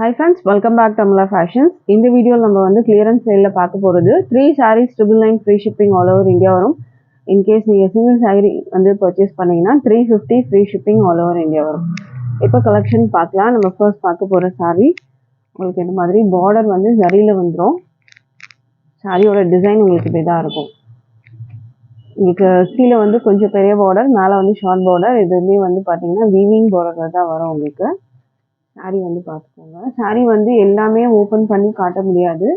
Hi friends, welcome back to Amala Fashions. இந்த வீடியோல நம்ம வந்து clearance sale பார்க்க போறது 3 sarees 999 free shipping all over India வரும். In case நீங்க single saree வந்து purchase பண்ணீங்கன்னா 350 free shipping all over India வரும். இப்போ collection பார்க்கலாம். நம்ம first பார்க்க போற saree உங்களுக்கு இந்த மாதிரி border வந்து ஜரியில வந்துரும். சாரியோட டிசைன் உங்களுக்கு இப்படிதான் இருக்கும். உங்களுக்கு கீழே வந்து கொஞ்சம் பெரிய border, மேலே வந்து short border. இதுமே வந்து பாத்தீங்கன்னா weaving border தான் வரும் உங்களுக்கு. சாரி வந்து பார்த்துக்கோங்க. சாரி வந்து எல்லாமே ஓப்பன் பண்ணி காட்ட முடியாது.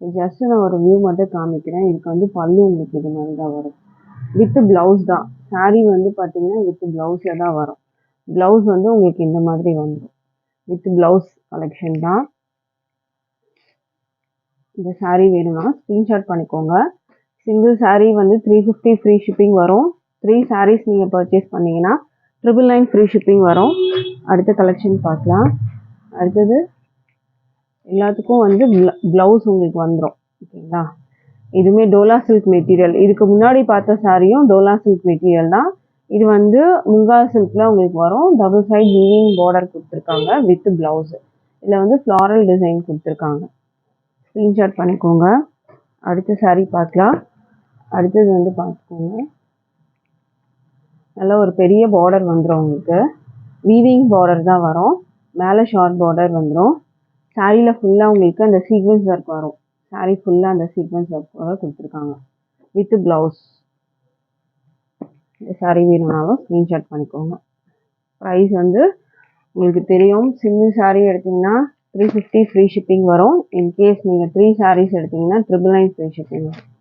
ஜஸ்ட் நான் ஒரு வியூ மட்டும் காமிக்கிறேன். இதுக்கு வந்து பல்லு உங்களுக்கு இது மாதிரி தான் வரும். வித் பிளவுஸ் தான். சாரி வந்து பார்த்தீங்கன்னா வித் பிளவுஸில் தான் வரும். பிளவுஸ் வந்து உங்களுக்கு இந்த மாதிரி வந்துடும். வித் பிளவுஸ் கலெக்ஷன் தான். இந்த சாரி வேணும்னா ஸ்க்ரீன்ஷாட் பண்ணிக்கோங்க. சிங்கிள் சாரி வந்து 350 ஃப்ரீ ஷிப்பிங் வரும். 3 சாரீஸ் நீங்கள் பர்ச்சேஸ் பண்ணிங்கன்னா 999 ஃப்ரீ ஷிப்பிங் வரும். அடுத்த கலெக்ஷன் பார்க்கலாம். அடுத்தது எல்லாத்துக்கும் வந்து ப்ளவுஸ் உங்களுக்கு வந்துடும். ஓகேங்களா, இதுவுமே டோலா சில்க் மெட்டீரியல். இதுக்கு முன்னாடி பார்த்த சாரியும் டோலா சில்க் மெட்டீரியல் தான். இது வந்து முங்கா சில்கில் உங்களுக்கு வரும். டபுள் சைட் வீவிங் பார்டர் கொடுத்துருக்காங்க வித் ப்ளவுஸு. இதில் வந்து ஃப்ளாரல் டிசைன் கொடுத்துருக்காங்க. ஸ்க்ரீன்ஷாட் பண்ணிக்கோங்க. அடுத்த சாரி பார்க்கலாம். அடுத்தது வந்து பார்த்துக்கோங்க. நல்லா ஒரு பெரிய பார்டர் வந்துடும் உங்களுக்கு. வீவிங் பார்டர் தான் வரும். மேலே ஷார்ட் பார்டர் வந்துடும். சாரியில் ஃபுல்லாக உங்களுக்கு அந்த சீக்வன்ஸ் ஒர்க் வரும். சாரி ஃபுல்லாக அந்த சீக்வன்ஸ் ஒர்க் கொடுத்துருக்காங்க வித் ப்ளவுஸ். இந்த சாரி வேணும்னாலும் ஸ்க்ரீன்ஷாட் பண்ணிக்கோங்க. ப்ரைஸ் வந்து உங்களுக்கு தெரியும். சிங்கிள் சாரீ எடுத்திங்கன்னா 350 ஃப்ரீ ஷிப்பிங் வரும். இன்கேஸ் நீங்கள் 3 சாரீஸ் எடுத்திங்கன்னா 999 ஃப்ரீ ஷிப்பிங் வரும்.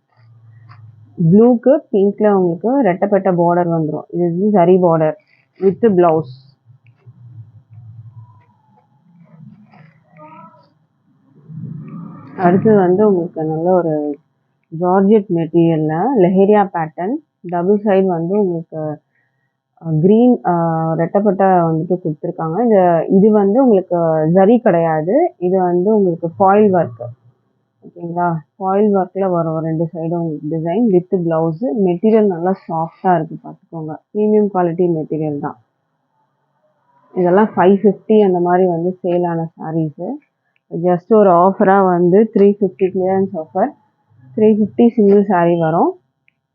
ப்ளூக்கு பிங்க்கில் உங்களுக்கு ரெட்டப்பட்ட பார்டர் வந்துடும். இது வந்து சரி பார்டர் வித் ப்ளவுஸ். அடுத்தது வந்து உங்களுக்கு நல்ல ஒரு ஜார்ஜெட் மெட்டீரியலில் லெஹேரியா பேட்டர்ன். டபுள் சைடு வந்து உங்களுக்கு க்ரீன் ரெட்டப்பட்டை வந்துட்டு கொடுத்துருக்காங்க. இது வந்து உங்களுக்கு ஜரி கிடையாது. இது வந்து உங்களுக்கு ஃபாயில் ஒர்க்கு. ஓகேங்களா, ஃபாயில் ஒர்க்கில் வரும் 2 சைடும் உங்களுக்கு டிசைன் வித் ப்ளவுஸு. மெட்டீரியல் நல்லா சாஃப்டாக இருக்குது, பார்த்துக்கோங்க. ப்ரீமியம் குவாலிட்டி மெட்டீரியல் தான். இதெல்லாம் 550 அந்த மாதிரி வந்து சேலான சாரீஸு. ஜஸ்ட் ஒரு ஆஃபராக வந்து 350 கிளியரன்ஸ் ஆஃபர். 350 சிங்கிள் சாரீ வரும்.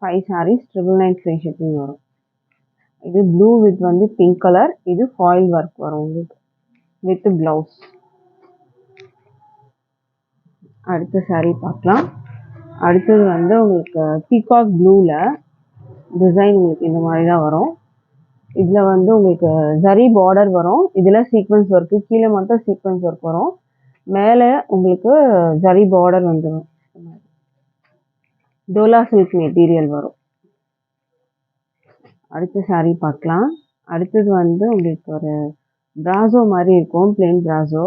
5 சாரீஸ் 999 ஃப்ரீ ஷிப்பிங் வரும். இது ப்ளூ வித் வந்து பிங்க் கலர். இது ஃபாயில் ஒர்க் வரும் உங்களுக்கு வித் ப்ளவுஸ். அடுத்த சாரீ பார்க்கலாம். அடுத்தது வந்து உங்களுக்கு பீகாக் ப்ளூவில் டிசைன் உங்களுக்கு இந்த மாதிரி தான் வரும். இதில் வந்து உங்களுக்கு ஜரி பார்டர் வரும். இதில் சீக்வன்ஸ் ஒர்க்கு, கீழே மட்டும் சீக்வன்ஸ் ஒர்க் வரும். மேலே உங்களுக்கு ஜரி பார்டர் வந்துடும். டோலா சில்க் மெட்டீரியல் வரும். அடுத்த சாரீ பார்க்கலாம். அடுத்தது வந்து உங்களுக்கு ஒரு பிராசோ மாதிரி இருக்கும், பிளெயின் பிராசோ.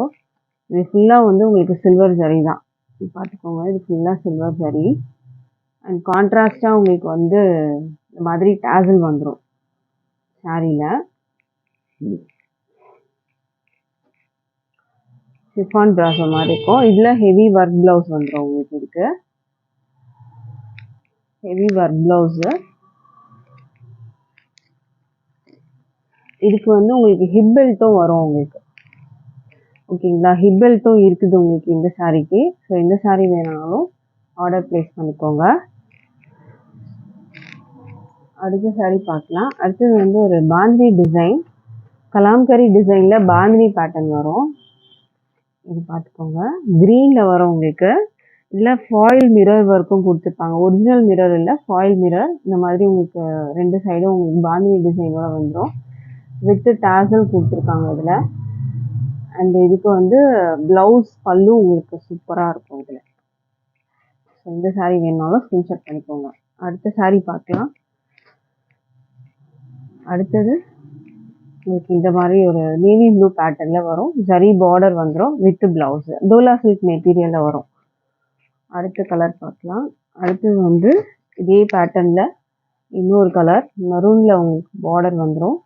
இது ஃபுல்லாக வந்து உங்களுக்கு சில்வர் ஜரி தான், பார்த்துக்கோங்க. இது ஃபுல்லாக சில்வர் ஜரி. அண்ட் கான்ட்ராஸ்டாக உங்களுக்கு வந்து இந்த மாதிரி டேசல் வந்துடும் சாரியில். சிஃபான் பிராசோ மாதிரி இருக்கும். இதில் ஹெவி ஒர்க் ப்ளவுஸ் வந்துடும் உங்களுக்கு. இதுக்கு ஹெவி ஒர்க் ப்ளவுஸு. இதுக்கு வந்து உங்களுக்கு ஹிப் பெல்ட்டும் வரும் உங்களுக்கு. ஓகேங்களா, ஹிப் பெல்ட்டும் இருக்குது உங்களுக்கு இந்த சாரீக்கு. ஸோ இந்த சாரீ வேணாலும் ஆர்டர் ப்ளேஸ் பண்ணிக்கோங்க. அடுத்த சாரீ பார்க்கலாம். அடுத்தது வந்து ஒரு பாந்தினி டிசைன், கலாம்கரி டிசைனில் பாந்தினி பேட்டர்ன் வரும். இது பார்த்துக்கோங்க. க்ரீனில் வரும் உங்களுக்கு. இதில் ஃபாயில் மிரர் ஒர்க்கும் கொடுத்துருப்பாங்க. ஒரிஜினல் மிரர் இல்லை, ஃபாயில் மிரர். இந்த மாதிரி உங்களுக்கு 2 சைடும் உங்களுக்கு பாந்தினி டிசைனோட வந்துடும். வித்து டேசல் கொடுத்துருக்காங்க இதில். அண்ட் இதுக்கு வந்து ப்ளவுஸ் பல்லு உங்களுக்கு சூப்பராக இருக்கும் இதில். ஸோ இந்த சாரீ வேணுனாலும் ஸ்க்ரீன்ஷாட் பண்ணிக்கோங்க. அடுத்த சாரீ பார்க்கலாம். அடுத்தது உங்களுக்கு இந்த மாதிரி ஒரு நேவி ப்ளூ பேட்டர்னில் வரும். ஜரி பார்டர் வந்துடும் வித் ப்ளவுஸு. டோலா சில்க் மெட்டீரியலில் வரும். அடுத்த கலர் பார்க்கலாம். அடுத்தது வந்து இதே பேட்டர்னில் இன்னொரு கலர் மெரூனில் உங்களுக்கு பார்டர் வந்துடும்.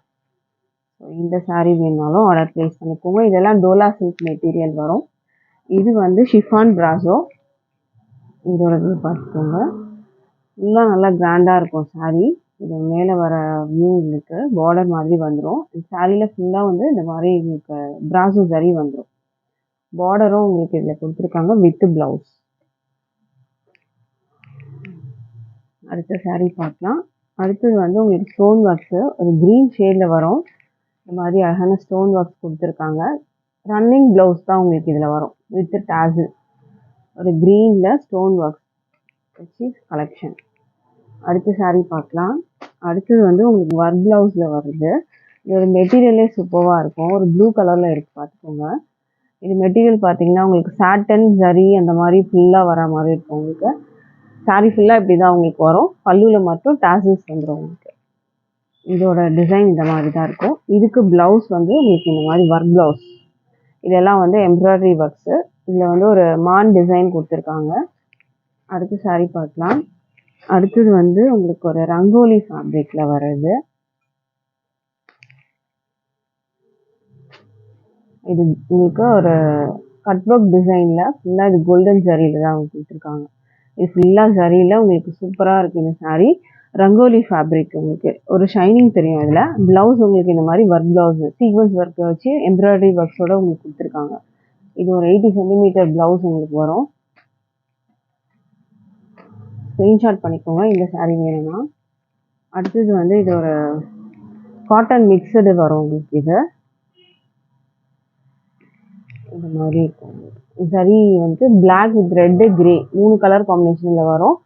ஸோ இந்த சாரீ வேணுனாலும் ஆர்டர் ப்ளேஸ் பண்ணிக்கோங்க. இதெல்லாம் டோலா சில்க் மெட்டீரியல் வரும். இது வந்து ஷிஃபான் பிராசோ. இதோட பார்த்துக்கோங்க. ஃபுல்லாக நல்லா கிராண்டாக இருக்கும் சாரீ. இது மேலே வர வியூ உங்களுக்கு பார்டர் மாதிரி வந்துடும். சாரியில் ஃபுல்லாக வந்து இந்த மாதிரி உங்களுக்கு பிராசோ ஜரி வந்துடும். பார்டரும் உங்களுக்கு இதில் கொடுத்துருக்காங்க வித் ப்ளவுஸ். அடுத்த saree பார்க்கலாம். அடுத்தது வந்து உங்களுக்கு ஸ்டோன் ஒர்க்ஸு ஒரு க்ரீன் ஷேடில் வரும். இந்த மாதிரி அழகான ஸ்டோன் ஒர்க்ஸ் கொடுத்துருக்காங்க. ரன்னிங் ப்ளவுஸ் தான் உங்களுக்கு இதில் வரும் வித் டாசில். ஒரு க்ரீனில் ஸ்டோன் ஒர்க்ஸ் வச்சு கலெக்ஷன். அடுத்த saree பார்க்கலாம். அடுத்தது வந்து உங்களுக்கு ஒர்க் ப்ளவுஸில் வருது. இதோட மெட்டீரியலே சூப்பராக இருக்கும். ஒரு ப்ளூ கலரில் இருக்குது பார்த்துக்கோங்க. இது மெட்டீரியல் பார்த்தீங்கன்னா உங்களுக்கு சாட்டன் ஜரி அந்த மாதிரி ஃபுல்லாக வர மாதிரி இருக்கும். உங்களுக்கு saree ஃபுல்லாக இப்படி தான் உங்களுக்கு வரும். பல்லுவில் மட்டும் டாசில்ஸ் வந்துடும் உங்களுக்கு. இதோட டிசைன் இந்த மாதிரி தான் இருக்கும். இதுக்கு ப்ளவுஸ் வந்து உங்களுக்கு இந்த மாதிரி ஒர்க் ப்ளவுஸ். இதெல்லாம் வந்து எம்ப்ராய்டரி ஒர்க்ஸு. இதில் வந்து ஒரு மான் டிசைன் கொடுத்துருக்காங்க. அடுத்த saree பார்க்கலாம். அடுத்தது வந்து உங்களுக்கு ஒரு ரங்கோலி ஃபேப்ரிக்கில் வர்றது. இது உங்களுக்கு ஒரு கட் ஒர்க் டிசைனில் ஃபுல்லாக இது கோல்டன் ஜரியில் தான் அவங்க கொடுத்துருக்காங்க. இது ஃபுல்லாக ஜரியில் உங்களுக்கு சூப்பராக இருக்குது இந்த saree. ரங்கோலி ஃபேப்ரிக் உங்களுக்கு ஒரு ஷைனிங் தெரியும். இதில் ப்ளவுஸ் உங்களுக்கு இந்த மாதிரி ஒர்க் ப்ளவுஸு சீக்வன்ஸ் ஒர்க்கை வச்சு எம்ப்ராய்டரி ஒர்க்ஸோட உங்களுக்கு கொடுத்துருக்காங்க. இது ஒரு 80 சென்டிமீட்டர் ப்ளவுஸ் உங்களுக்கு வரும். ஸ்க்ரீன்ஷாட் பண்ணிக்கோங்க இந்த saree வேணும்னா. அடுத்தது வந்து இது ஒரு காட்டன் மிக்சடு வரும் உங்களுக்கு. இது இந்த மாதிரி இருக்கும். சரி வந்து black with red grey 3 colour காம்பினேஷனில் வரும்.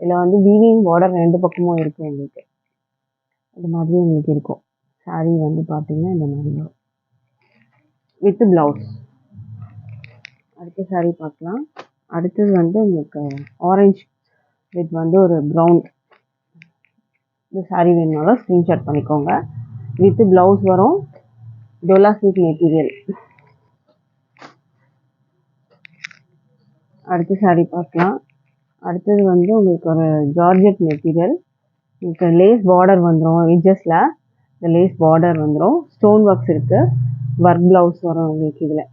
இதில் வந்து வீவிங் பார்டர் 2 பக்கமும் இருக்கும் உங்களுக்கு. இந்த மாதிரி உங்களுக்கு இருக்கும். saree வந்து பார்த்தீங்கன்னா இந்த மாதிரி வரும் வித் ப்ளவுஸ். அடுத்த saree பார்க்கலாம். அடுத்தது வந்து உங்களுக்கு ஆரஞ்சு வித் வந்து ஒரு ப்ரௌன். இந்த saree வேணுனாலும் ஸ்க்ரீன்ஷாட் பண்ணிக்கோங்க. வித் ப்ளவுஸ் வரும். Dola silk material. அடுத்த saree பார்க்கலாம். அடுத்தது வந்து உங்களுக்கு ஒரு ஜார்ஜெட் மெட்டீரியல். உங்களுக்கு லேஸ் பார்டர் வந்துடும். எட்ஜஸில் இந்த லேஸ் பார்டர் வந்துடும். ஸ்டோன் ஒர்க்ஸ் இருக்குது. ஒர்க் ப்ளவுஸ் வரும் உங்களுக்கு. இதில்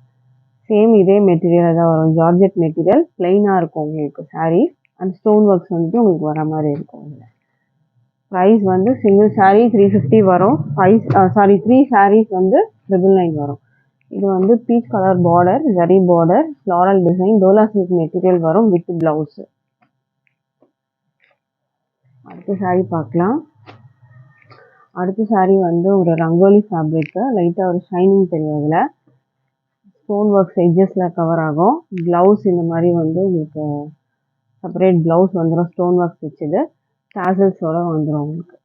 சேம் இதே மெட்டீரியல் தான் வரும். ஜார்ஜெட் மெட்டீரியல் ப்ளைனாக இருக்கும் உங்களுக்கு saree. அந்த ஸ்டோன் ஒர்க்ஸ் வந்துட்டு உங்களுக்கு வர மாதிரி இருக்கும். இதில் ப்ரைஸ் வந்து சிங்கிள் saree 350 வரும். 3 sarees வந்து 999 வரும். இது வந்து peach colour border, zari border, floral design, Dola silk material வரும் வித் ப்ளவுஸு. அடுத்த saree பார்க்கலாம். அடுத்த saree வந்து ஒரு ரங்கோலி ஃபேப்ரிக்கு. லைட்டாக ஒரு ஷைனிங் தெரியும். இதில் ஸ்டோன் ஒர்க்ஸ் எட்ஜஸில் கவர் ஆகும். ப்ளவுஸ் இந்த மாதிரி வந்து உங்களுக்கு செப்பரேட் ப்ளவுஸ் வந்துடும். ஸ்டோன் ஒர்க்ஸ் வச்சுது டாசல்ஸோடு வந்துடும் உங்களுக்கு.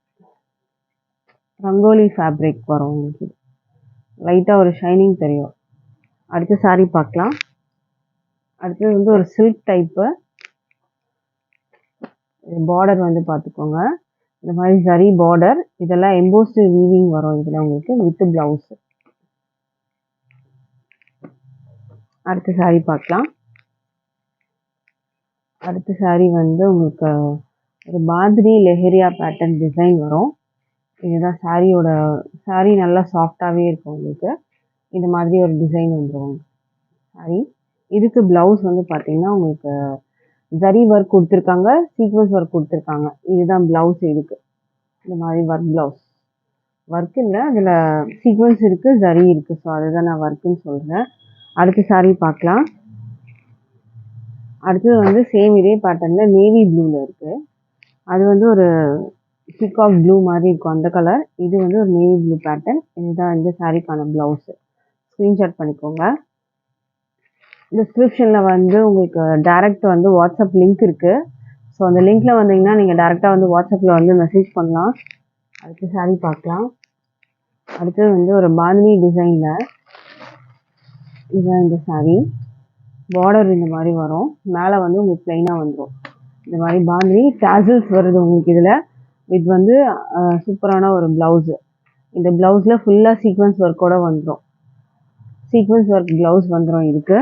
ரங்கோலி ஃபேப்ரிக் வரும் உங்களுக்கு. லைட்டாக ஒரு ஷைனிங் தெரியும். அடுத்த saree பார்க்கலாம். அடுத்தது வந்து ஒரு சில்க் டைப்பு. பார்டர் வந்து பார்த்துக்கோங்க இந்த மாதிரி ஜரி பார்டர். இதெல்லாம் எம்போஸ்டு வீவிங் வரும் இதில் உங்களுக்கு வித் ப்ளவுஸு. அடுத்த saree பார்க்கலாம். அடுத்த saree வந்து உங்களுக்கு ஒரு மாதிரி லெஹரியா பேட்டர்ன் டிசைன் வரும். இதுதான் saree நல்லா சாஃப்டாகவே இருக்கும் உங்களுக்கு. இந்த மாதிரி ஒரு டிசைன் வந்துடும் saree. இதுக்கு ப்ளவுஸ் வந்து பார்த்தீங்கன்னா உங்களுக்கு ஜரி ஒர்க் கொடுத்துருக்காங்க, சீக்வன்ஸ் ஒர்க் கொடுத்துருக்காங்க. இதுதான் ப்ளவுஸ். இதுக்கு இந்த மாதிரி ஒர்க் ப்ளவுஸ். ஒர்க் இல்லை, அதில் சீக்வன்ஸ் இருக்குது, ஜரி இருக்குது. ஸோ அதுதான் நான் ஒர்க்குன்னு சொல்கிறேன். அடுத்த saree பார்க்கலாம். அடுத்தது வந்து சேம் இதே பேட்டர்னில் நேவி ப்ளூவில் இருக்குது. அது வந்து ஒரு பீகாக் ப்ளூ மாதிரி இருக்கும் அந்த கலர். இது வந்து ஒரு நேவி ப்ளூ பேட்டர்ன். இதுதான் இந்த சாரீக்கான ப்ளவுஸு. ஸ்க்ரீன்ஷாட் பண்ணிக்கோங்க. டிஸ்கிரிப்ஷனில் வந்து உங்களுக்கு டேரெக்ட் வந்து வாட்ஸ்அப் லிங்க் இருக்குது. ஸோ அந்த லிங்க்கில் வந்தீங்கன்னா நீங்கள் டேரெக்டாக வந்து வாட்ஸ்அப்பில் வந்து மெசேஜ் பண்ணலாம். அடுத்த saree பார்க்கலாம். அடுத்தது வந்து ஒரு பாந்தினி டிசைனில் இதுதான் இந்த saree. பார்டர் இந்த மாதிரி வரும். மேலே வந்து உங்களுக்கு ப்ளைனாக வந்துடும். இந்த மாதிரி பாந்தினி டாசல்ஸ் வருது உங்களுக்கு. இதில் இது வந்து சூப்பரான ஒரு ப்ளவுஸு. இந்த ப்ளவுஸில் ஃபுல்லாக சீக்வன்ஸ் ஒர்க்கோடு வந்துடும். சீக்வன்ஸ் ஒர்க் ப்ளவுஸ் வந்துடும் இதுக்கு.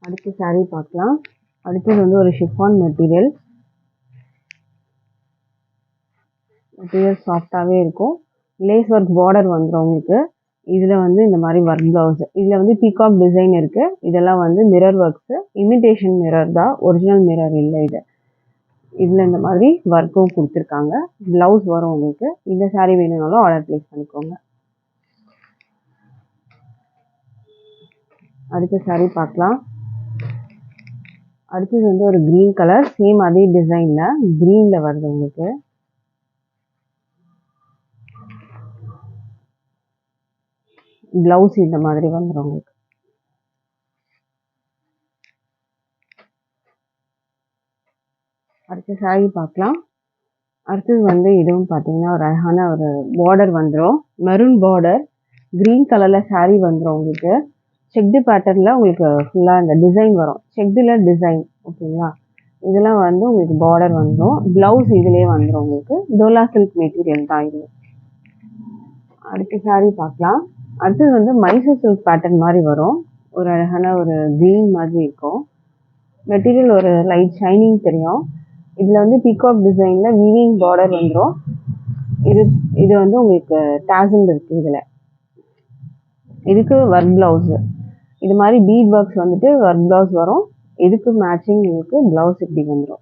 அடுத்த saree பார்க்கலாம். அடுத்தது வந்து ஒரு ஷிஃபான் மெட்டீரியல். சாஃப்டாகவே இருக்கும். லேஸ் ஒர்க் பார்டர் வந்துடும் உங்களுக்கு. இதில் வந்து இந்த மாதிரி ஒர்க் ப்ளவுஸ். இதில் வந்து பீகாக் டிசைன் இருக்குது. இதெல்லாம் வந்து மிரர் ஒர்க்ஸு. இமிட்டேஷன் மிரர் தான், ஒரிஜினல் மிரர் இல்லை இது. இதில் இந்த மாதிரி ஒர்க்கும் கொடுத்துருக்காங்க. ப்ளவுஸ் வரும் உங்களுக்கு. இந்த saree வேணும்னாலும் ஆர்டர் ப்ளேஸ் பண்ணிக்கோங்க. அடுத்த saree பார்க்கலாம். அடுத்தது வந்து ஒரு green கலர், சேம் அதே டிசைன்ல greenல வருது உங்களுக்கு. பிளவுஸ் இந்த மாதிரி வந்துரும் உங்களுக்கு. அடுத்த saree பார்க்கலாம். அடுத்தது வந்து இதுவும் பார்த்தீங்கன்னா ஒரு அழகான ஒரு பார்டர் வந்துடும். மெரூன் பார்டர், green கலர்ல saree வந்துடும் உங்களுக்கு. செக்டு பேட்டர்னில் உங்களுக்கு ஃபுல்லாக இந்த டிசைன் வரும். செக்டில் டிசைன் ஓகேங்களா. இதெல்லாம் வந்து உங்களுக்கு பார்டர் வந்துடும். ப்ளவுஸ் இதிலே வந்துடும் உங்களுக்கு. டோலா சில்க் மெட்டீரியல் தான் இது. அடுத்த saree பார்க்கலாம். அடுத்தது வந்து மைசூர் சில்க் பேட்டர்ன் மாதிரி வரும். ஒரு அழகான ஒரு க்ரீன் மாதிரி இருக்கும். மெட்டீரியல் ஒரு லைட் ஷைனிங் தெரியும். இதில் வந்து பிகாக் டிசைனில் வீவிங் பார்டர் வந்துடும். இது வந்து உங்களுக்கு டாசல் இருக்குது. இதில் இதுக்கு ஒர்க் ப்ளவுஸு இது மாதிரி பீட் ஒர்க்ஸ் வந்துட்டு ஒர்க் ப்ளவுஸ் வரும். இதுக்கு மேட்சிங் உங்களுக்கு ப்ளவுஸ் இப்படி வந்துடும்.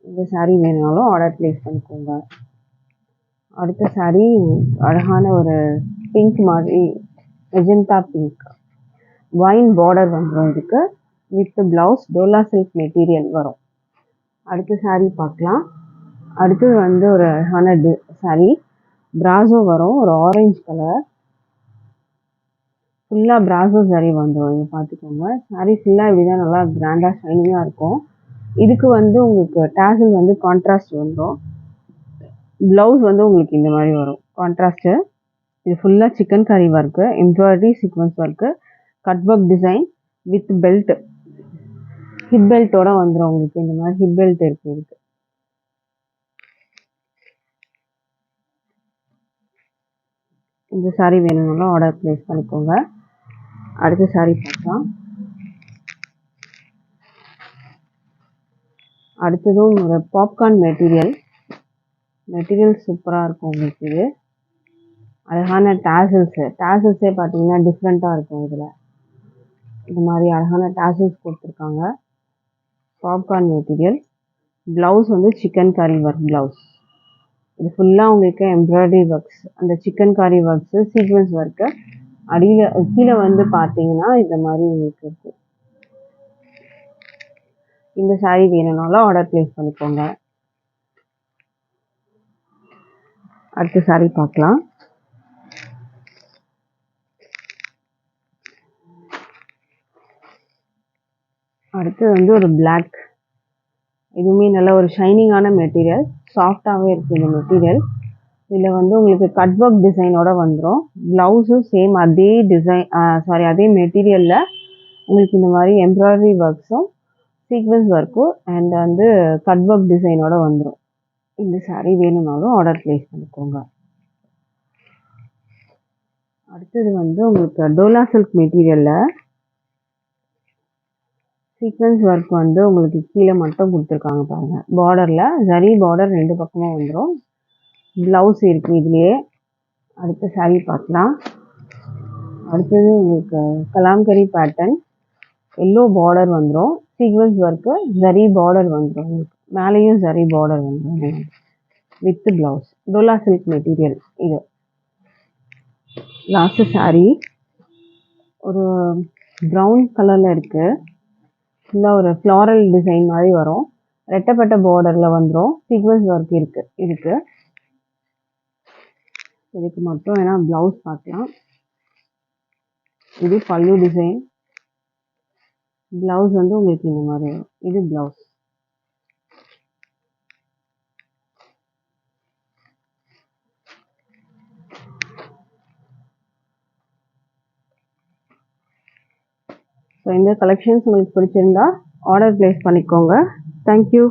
இந்த saree வேணுனாலும் ஆர்டர் ப்ளேஸ் பண்ணிக்கோங்க. அடுத்த saree அழகான ஒரு பிங்க் மாதிரி, மெஜந்தா பிங்க், வைன் பார்டர் வந்துடும் இதுக்கு. With blouse Dola silk material வரும். அடுத்த saree பார்க்கலாம். அடுத்தது வந்து ஒரு அழகான saree, பிராசோ வரும். ஒரு ஆரஞ்சு கலர், ஃபுல்லாக பிராசோ saree வந்துடும். இது பார்த்துக்கோங்க. saree ஃபுல்லாக இப்படி தான் நல்லா கிராண்டாக ஷைனிங்காக இருக்கும். இதுக்கு வந்து உங்களுக்கு டாசல் வந்து கான்ட்ராஸ்ட் வந்துடும். ப்ளவுஸ் வந்து உங்களுக்கு இந்த மாதிரி வரும் கான்ட்ராஸ்ட்டு. இது ஃபுல்லாக chikankari work, embroidery sequins work, cut work design with belt, hip பெல்ட்டோட வந்துடும் உங்களுக்கு. இந்த மாதிரி ஹிப் பெல்ட் இருக்குது இதுக்கு. இந்த saree வேணும்னாலும் ஆர்டர் ப்ளேஸ் பண்ணிக்கோங்க. அடுத்த saree பார்க்கலாம். அடுத்ததும் ஒரு பாப்கார்ன் மெட்டீரியல் சூப்பராக இருக்கும் உங்களுக்கு. இது அழகான டாசல்ஸே பார்த்தீங்கன்னா டிஃப்ரெண்ட்டாக இருக்கும். இதில் இந்த மாதிரி அழகான டாசல்ஸ் கொடுத்துருக்காங்க. Popcorn material. ப்ளவுஸ் வந்து சிக்கன் காரி ஒர்க் ப்ளவுஸ். இது ஃபுல்லாக உங்களுக்கு எம்ப்ராய்டரி ஒர்க்ஸ், அந்த சிக்கன் காரி ஒர்க்ஸு, சீக்வன்ஸ் ஒர்க்கு. அடியில் கீழே வந்து பார்த்தீங்கன்னா இந்த மாதிரி உங்களுக்கு இருக்குது. இந்த saree வேணும்னாலும் ஆர்டர் ப்ளேஸ் பண்ணிக்கோங்க. அடுத்த saree பார்க்கலாம். அடுத்தது வந்து ஒரு பிளாக், இதுவுமே நல்ல ஒரு ஷைனிங்கான மெட்டீரியல், சாஃப்டாகவே இருக்குது இந்த மெட்டீரியல். இதில் வந்து உங்களுக்கு கட் ஒர்க் டிசைனோட வந்துடும். ப்ளவுஸும் சேம் அதே டிசைன், அதே மெட்டீரியலில் உங்களுக்கு இந்த மாதிரி எம்ப்ராய்டரி ஒர்க்ஸும் சீக்வன்ஸ் ஒர்க்கும் அண்ட் வந்து கட் ஒர்க் டிசைனோட வந்துடும். இந்த saree வேணும்னாலும் ஆர்டர் ப்ளேஸ் பண்ணிக்கோங்க. அடுத்தது வந்து உங்களுக்கு டோலா சில்க் மெட்டீரியலில் சீக்வன்ஸ் ஒர்க் வந்து உங்களுக்கு கீழே மட்டும் கொடுத்துருக்காங்க பாருங்கள். பார்டரில் ஜரி பார்டர் 2 பக்கமும் வந்துடும். ப்ளவுஸ் இருக்குது இதுலேயே. அடுத்த saree பார்க்கலாம். அடுத்தது உங்களுக்கு கலாம்கரி பேட்டர்ன், எல்லோ பார்டர் வந்துடும். சீக்வன்ஸ் ஒர்க்கு ஜரி பார்டர் வந்துடும் உங்களுக்கு. மேலேயும் ஜரி பார்டர் வந்துடும் with blouse. Dola silk material இது. லாஸ்ட் saree ஒரு ப்ரௌன் கலரில் இருக்குது. ஃபுல்லாக ஒரு ஃப்ளாரல் டிசைன் மாதிரி வரும். ரெட்டப்பட்ட பார்டரில் வந்துடும். சீக்வன்ஸ் ஒர்க் இருக்குது இதுக்கு மட்டும் வேணா ப்ளவுஸ் பார்க்கலாம். இது பல்லு டிசைன். ப்ளவுஸ் வந்து உங்களுக்கு இந்த மாதிரி வரும். இது ப்ளவுஸ். ஸோ இந்த கலெக்ஷன்ஸ் உங்களுக்கு பிடிச்சிருந்தா ஆர்டர் ப்ளேஸ் பண்ணிக்கோங்க. தேங்க்யூ.